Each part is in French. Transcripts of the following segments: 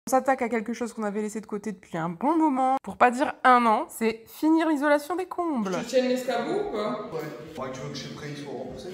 On s'attaque à quelque chose qu'on avait laissé de côté depuis un bon moment, pour pas dire un an, c'est finir l'isolation des combles. Tu tiens l'escabeau ou pas? Ouais. Tu veux que chez le prêt il soit remboursé?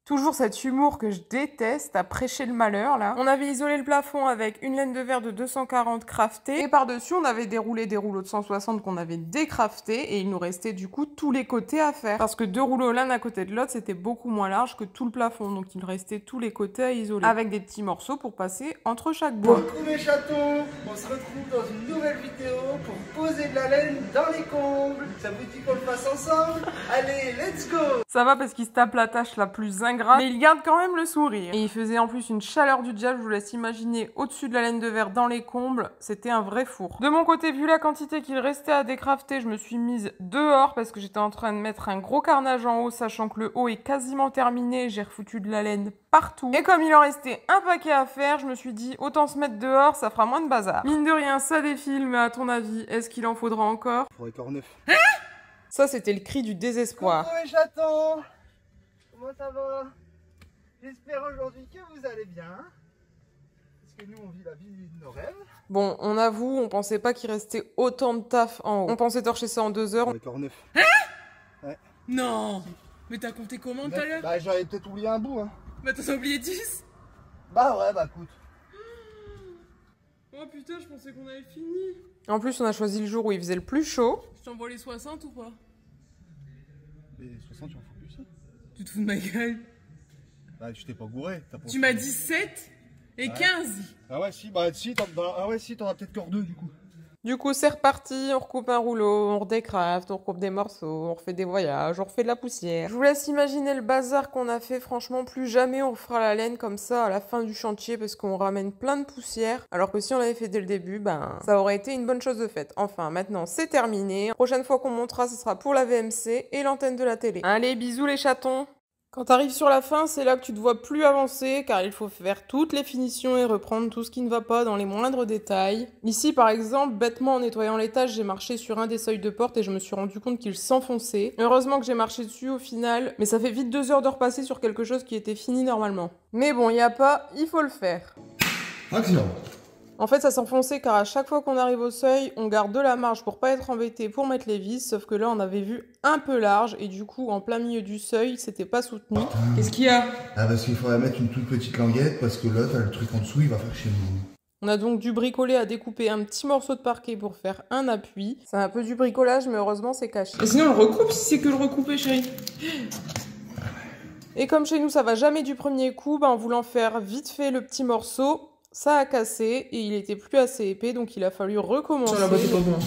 Toujours cet humour que je déteste à prêcher le malheur là. On avait isolé le plafond avec une laine de verre de 240 craftée et par-dessus on avait déroulé des rouleaux de 160 qu'on avait décraftés et il nous restait du coup tous les côtés à faire. Parce que 2 rouleaux l'un à côté de l'autre c'était beaucoup moins large que tout le plafond donc il restait tous les côtés à isoler avec des petits morceaux pour passer entre chaque bois. Coucou mes chatons, on se retrouve dans une nouvelle vidéo pour poser de la laine dans les combles. Ça vous dit qu'on le fasse ensemble? Allez, let's go! Ça va parce qu'il se tape la tâche la plus ingrate, mais il garde quand même le sourire. Et il faisait en plus une chaleur du diable, je vous laisse imaginer au-dessus de la laine de verre dans les combles, c'était un vrai four. De mon côté, vu la quantité qu'il restait à décrafter, je me suis mise dehors parce que j'étais en train de mettre un gros carnage en haut, sachant que le haut est quasiment terminé, j'ai refoutu de la laine partout. Et comme il en restait un paquet à faire, je me suis dit autant se mettre dehors, ça fera moins de bazar. Mine de rien, ça défile, mais à ton avis, est-ce qu'il en faudra encore? Pour les corps neufs. Ça, c'était le cri du désespoir. Coucou mes chatons! Comment ça va? J'espère aujourd'hui que vous allez bien. Parce que nous, on vit la vie de nos rêves. Bon, on avoue, on pensait pas qu'il restait autant de taf en haut. On pensait torcher ça en 2 heures. Pour les corps neufs. Ouais. Non. Mais t'as compté comment tout à l'heure? Bah, j'avais peut-être oublié un bout, hein. Bah t'as oublié 10? Bah ouais, bah écoute. Oh putain, je pensais qu'on avait fini. En plus, on a choisi le jour où il faisait le plus chaud. Je t'envoie les 60 ou pas? Mais 60, tu en fous plus, ça? Tu te fous de ma gueule? Bah, tu t'es pas gouré. Tu m'as dit 7 et 15. Ah ouais, si, bah si, t'en as peut-être encore 2 du coup. Du coup, c'est reparti, on recoupe un rouleau, on redécraft, on recoupe des morceaux, on refait des voyages, on refait de la poussière. Je vous laisse imaginer le bazar qu'on a fait, franchement, plus jamais on refera la laine comme ça à la fin du chantier parce qu'on ramène plein de poussière, alors que si on l'avait fait dès le début, ben, ça aurait été une bonne chose de faite. Enfin, maintenant, c'est terminé. Prochaine fois qu'on montera, ce sera pour la VMC et l'antenne de la télé. Allez, bisous les chatons! Quand t'arrives sur la fin, c'est là que tu te vois plus avancer, car il faut faire toutes les finitions et reprendre tout ce qui ne va pas dans les moindres détails. Ici, par exemple, bêtement en nettoyant l'étage, j'ai marché sur un des seuils de porte et je me suis rendu compte qu'il s'enfonçait. Heureusement que j'ai marché dessus au final, mais ça fait vite 2 heures de repasser sur quelque chose qui était fini normalement. Mais bon, y a pas, il faut le faire. Action! En fait, ça s'enfonçait car à chaque fois qu'on arrive au seuil, on garde de la marge pour pas être embêté pour mettre les vis, sauf que là, on avait vu un peu large et du coup, en plein milieu du seuil, c'était pas soutenu. Qu'est-ce qu'il y a? Ah, parce qu'il faudrait mettre une toute petite languette parce que là, t'as le truc en dessous, il va faire chez nous. On a donc dû bricoler à découper un petit morceau de parquet pour faire un appui. C'est un peu du bricolage, mais heureusement, c'est caché. Et sinon, on le recoupe si c'est que le recouper, chérie. Et comme chez nous, ça va jamais du premier coup, en voulant faire vite fait le petit morceau, ça a cassé et il était plus assez épais, donc il a fallu recommencer. Là-bas, c'est pas bon.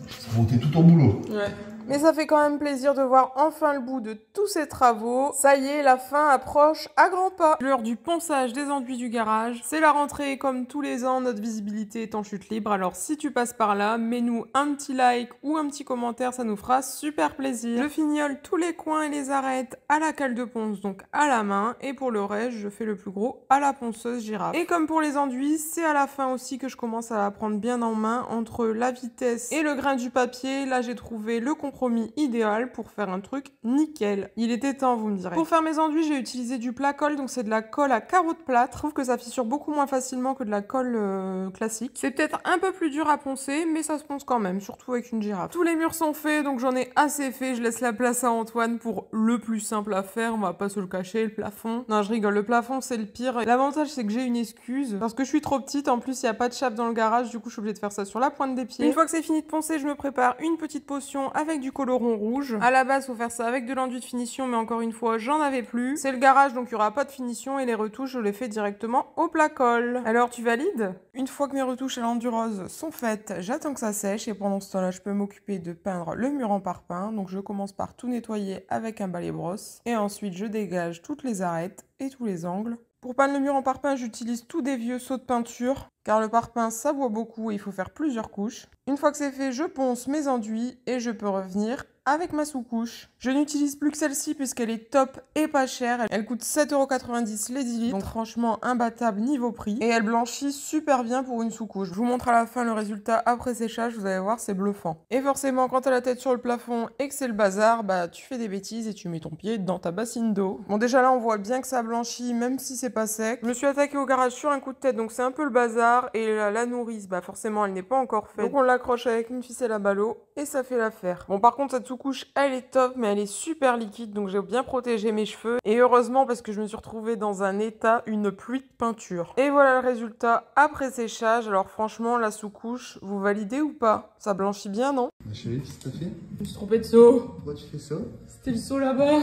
Ça va ôter tout ton boulot. Ouais. Mais ça fait quand même plaisir de voir enfin le bout de tous ces travaux. Ça y est, la fin approche à grands pas. L'heure du ponçage des enduits du garage. C'est la rentrée, comme tous les ans, notre visibilité est en chute libre. Alors si tu passes par là, mets-nous un petit like ou un petit commentaire, ça nous fera super plaisir. Je fignole tous les coins et les arêtes à la cale de ponce, donc à la main. Et pour le reste, je fais le plus gros à la ponceuse girafe. Et comme pour les enduits, c'est à la fin aussi que je commence à la prendre bien en main. Entre la vitesse et le grain du papier, là j'ai trouvé le compromis idéal pour faire un truc nickel. Il était temps, vous me direz. Pour faire mes enduits, j'ai utilisé du plat-colle, donc c'est de la colle à carreaux de plâtre. Je trouve que ça fissure beaucoup moins facilement que de la colle classique. C'est peut-être un peu plus dur à poncer, mais ça se ponce quand même, surtout avec une girafe. Tous les murs sont faits, donc j'en ai assez fait. Je laisse la place à Antoine pour le plus simple à faire. On va pas se le cacher, le plafond. Non, je rigole, le plafond c'est le pire. L'avantage c'est que j'ai une excuse, parce que je suis trop petite. En plus, il y a pas de chape dans le garage, du coup je suis obligée de faire ça sur la pointe des pieds. Une fois que c'est fini de poncer, je me prépare une petite potion avec du coloron rouge. À la base, faut faire ça avec de l'enduit de finition, mais encore une fois, j'en avais plus. C'est le garage, donc il y aura pas de finition et les retouches, je les fais directement au plat-colle. Alors, tu valides? Une fois que mes retouches à l'endurose sont faites, j'attends que ça sèche et pendant ce temps-là, je peux m'occuper de peindre le mur en parpaing. Donc, je commence par tout nettoyer avec un balai brosse et ensuite, je dégage toutes les arêtes et tous les angles. Pour peindre le mur en parpaing, j'utilise tous des vieux seaux de peinture, car le parpaing, ça boit beaucoup et il faut faire plusieurs couches. Une fois que c'est fait, je ponce mes enduits et je peux revenir avec ma sous-couche. Je n'utilise plus que celle-ci puisqu'elle est top et pas chère. Elle coûte 7,90 € les 10 litres, donc franchement imbattable niveau prix. Et elle blanchit super bien pour une sous-couche. Je vous montre à la fin le résultat après séchage, vous allez voir, c'est bluffant. Et forcément, quand t'as la tête sur le plafond et que c'est le bazar, bah tu fais des bêtises et tu mets ton pied dans ta bassine d'eau. Bon, déjà là, on voit bien que ça blanchit, même si c'est pas sec. Je me suis attaquée au garage sur un coup de tête, donc c'est un peu le bazar. Et la nourrice, bah forcément, elle n'est pas encore faite. Donc on l'accroche avec une ficelle à ballot et ça fait l'affaire. Bon, par contre, cette sous-couche, elle est top, mais elle est super liquide, donc j'ai bien protégé mes cheveux. Et heureusement, parce que je me suis retrouvée dans un état, une pluie de peinture. Et voilà le résultat après séchage. Alors franchement, la sous-couche, vous validez ou pas? Ça blanchit bien, non? Ma chérie, qu'est-ce que t'as fait? Je me suis trompée de seau. Pourquoi tu fais ça? C'était le seau là-bas.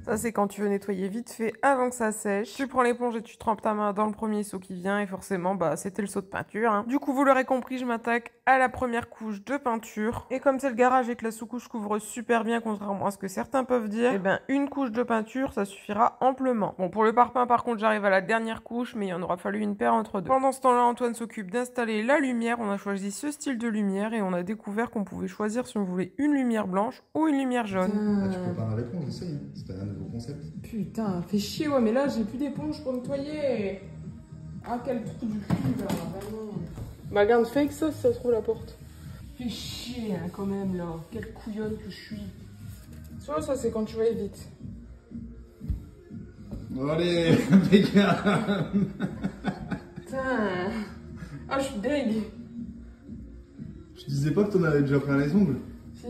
Ça, c'est quand tu veux nettoyer vite fait avant que ça sèche. Tu prends l'éponge et tu trempes ta main dans le premier seau qui vient et forcément, bah, c'était le seau de peinture. Hein. Du coup, vous l'aurez compris, je m'attaque à la première couche de peinture. Et comme c'est le garage et que la sous-couche couvre super bien, contrairement à ce que certains peuvent dire, eh ben, une couche de peinture, ça suffira amplement. Bon, pour le parpaing, par contre, j'arrive à la dernière couche, mais il en aura fallu une paire entre deux. Pendant ce temps-là, Antoine s'occupe d'installer la lumière. On a choisi ce style de lumière et on a découvert qu'on pouvait choisir si on voulait une lumière blanche ou une lumière jaune. Ah, tu peux peindre avec moi, j'essaye. Hein. C'était un nouveau concept. Putain, fait chier, ouais, mais là j'ai plus d'éponge pour nettoyer. Ah, quel trou du cul là, vraiment. Bah, garde fake ça si ça se trouve la porte. Fait chier, hein, quand même là. Quelle couillonne que je suis. Ça, c'est quand tu vas vite. Allez, impeccable. Putain. Ah, je suis deg. Je disais pas que t'en avais déjà plein les ongles? Si.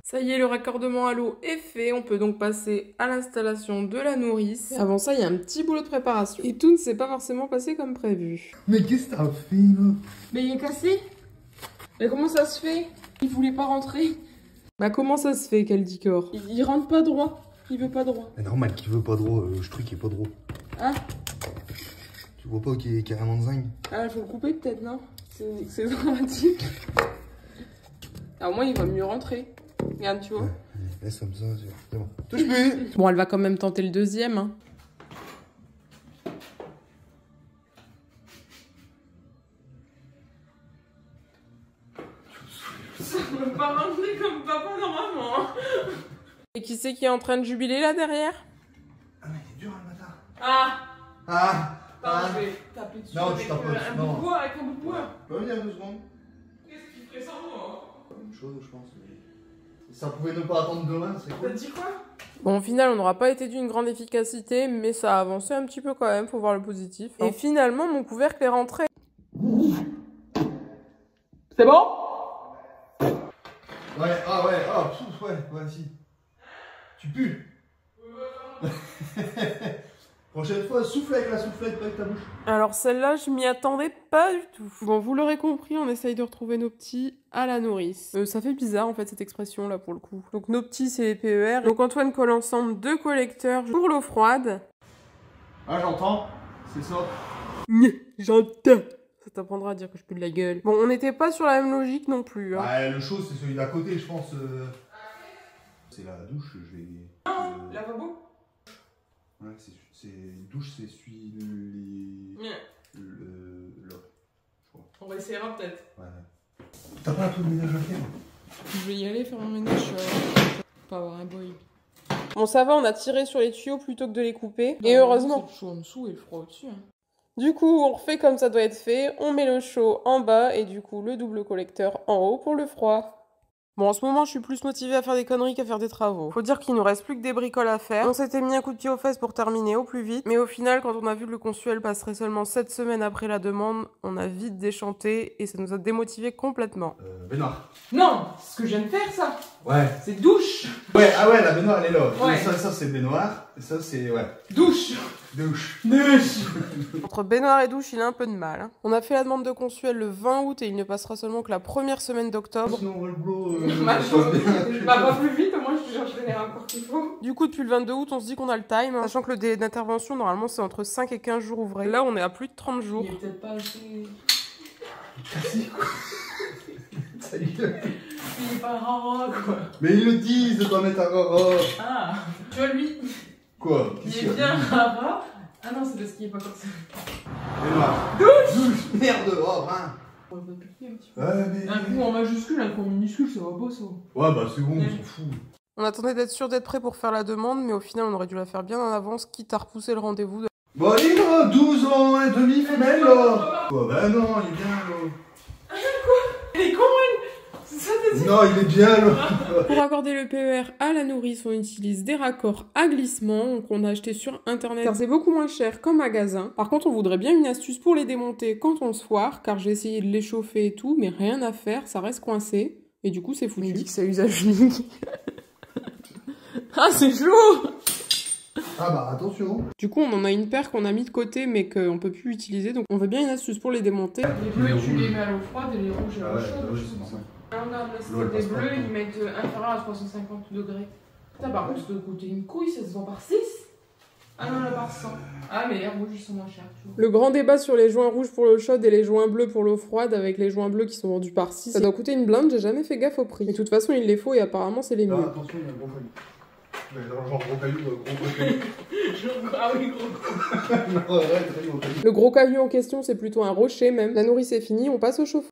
Ça y est, le raccordement à l'eau est fait. On peut donc passer à l'installation de la nourrice. Avant ça, il y a un petit boulot de préparation. Et tout ne s'est pas forcément passé comme prévu. Mais qu'est-ce que t'as fait là? Mais il est cassé. Mais comment ça se fait? Il voulait pas rentrer. Bah comment ça se fait, quel décor? Il rentre pas droit. Il veut pas droit. C'est normal qu'il veut pas droit, je truc est pas droit. Ah. Tu vois pas qu'il est carrément de zinc? Ah, faut le couper peut-être, non? C'est dramatique. Ah, au moins il va mieux rentrer. Regarde, tu vois. Ouais, laisse comme ça, c'est bon. Touche plus. Bon, elle va quand même tenter le deuxième, hein. Ça veut pas rentrer comme papa normalement. Et qui c'est qui est en train de jubiler là derrière? Ah mais il est dur le bâtard. Ah. Ah. Attends, je vais taper dessus Non, avec tu tapes pas dessus, un non. bout de bois, avec un bout de bois. Tu peux venir 2 secondes? Qu'est-ce qu'il ferait sans moi? Une chose, je pense. Si ça pouvait ne pas attendre demain, c'est T'as cool. dit quoi? Bon, au final, on n'aura pas été d'une grande efficacité, mais ça a avancé un petit peu quand même, faut voir le positif. Et finalement, mon couvercle est rentré. C'est bon? Ouais, ah ouais, ah, pff, ouais, si. Tu pues. Prochaine fois, souffle avec la soufflette, pas avec ta bouche. Alors celle-là, je m'y attendais pas du tout. Bon, vous l'aurez compris, on essaye de retrouver nos petits à la nourrice. Ça fait bizarre en fait cette expression là pour le coup. Donc nos petits c'est les PER. Donc Antoine colle ensemble 2 collecteurs pour l'eau froide. Ah, j'entends, c'est ça. J'entends. Ça t'apprendra à dire que je pue de la gueule. Bon, on n'était pas sur la même logique non plus. Hein. Ouais, le chaud, c'est celui d'à côté, je pense. C'est la douche, je vais. Lavabo? Ouais, c'est douche, c'est celui l'autre, je crois. On va essayer peut-être. Ouais. T'as pas un peu de ménage à faire? Je vais y aller faire un ménage. Pas avoir un boy. Bon, ça va, on a tiré sur les tuyaux plutôt que de les couper. Et heureusement. C'est le chaud en dessous et le froid au-dessus. Hein. Du coup, on refait comme ça doit être fait. On met le chaud en bas et du coup, le double collecteur en haut pour le froid. Bon, en ce moment, je suis plus motivée à faire des conneries qu'à faire des travaux. Faut dire qu'il nous reste plus que des bricoles à faire. On s'était mis un coup de pied aux fesses pour terminer au plus vite. Mais au final, quand on a vu que le consuel passerait seulement 7 semaines après la demande, on a vite déchanté et ça nous a démotivés complètement. Baignoire. Non, c'est ce que je viens de faire ça. Ouais. C'est douche. Ouais, ah ouais, la baignoire, elle est là. Ouais. Ça c'est baignoire. Et ça, c'est, ouais, Douche. douche. Douche. Entre baignoire et douche, il a un peu de mal. Hein. On a fait la demande de consuel le 20 août et il ne passera seulement que la première semaine d'octobre. Sinon, on va le boulot. Je va pas plus vite, moi je te chercherai les rapports qu'il faut. Du coup, depuis le 22 août, on se dit qu'on a le time, hein, sachant que le délai d'intervention, normalement, c'est entre 5 et 15 jours ouvrés. Là, on est à plus de 30 jours. Il est peut-être pas assez. Merci, quoi. Ça y est. Il est pas rare, quoi. Mais ils le disent de pas mettre un rara. Ah, tu vois, lui, Quoi? il Qu'est-ce est qu'il y a? bien rare. Ah non, c'est parce qu'il est pas comme ça. Baignoire. Douche. Merde, oh, hein. On va piquer un petit peu. Ouais, mais... Un coup en majuscule, un coup en minuscule, ça va pas ça. Ouais, bah c'est bon, on s'en fout. On attendait d'être sûr d'être prêt pour faire la demande, mais au final, on aurait dû la faire bien en avance, quitte à repousser le rendez-vous. Bon, il a 12 ans et demi femelle, là. Oh, bah non, il est bien, là. Elle est con, elle. C'est ça, t'as dit? Non, il est bien, là. Pour accorder le PER à la nourrice, on utilise des raccords à glissement qu'on a acheté sur internet car c'est beaucoup moins cher qu'en magasin. Par contre, on voudrait bien une astuce pour les démonter quand on se foire, car j'ai essayé de les chauffer et tout, mais rien à faire, ça reste coincé. Et du coup, c'est foutu. Il dit que c'est usage unique. Ah, c'est chaud! Ah bah attention. Du coup, on en a une paire qu'on a mis de côté, mais qu'on peut plus utiliser, donc on veut bien une astuce pour les démonter. Les bleus, tu les mets à l'eau froide et les rouges à l'eau chaude. ouais, c'est normal. On regarde le L'eau, elle style des passe pas. bleus, ils mettent inférieur à 350 degrés. Putain, par contre, de côté une couille, ça se vend par 6. Ah non, là par 100. Ah, mais les rouges, ils sont moins chers, tu vois. Le grand débat sur les joints rouges pour l'eau chaude et les joints bleus pour l'eau froide, avec les joints bleus qui sont vendus par 6. Ça doit coûter une blinde, j'ai jamais fait gaffe au prix. Mais de toute façon, il les faut et apparemment, c'est les mieux. Ah, attention, il y a un gros caillou. Genre gros caillou, gros caillou. Ah oui, gros. Non, ouais, très gros caillou. Le gros caillou en question, c'est plutôt un rocher même. La nourrice est finie, on passe au chauffe.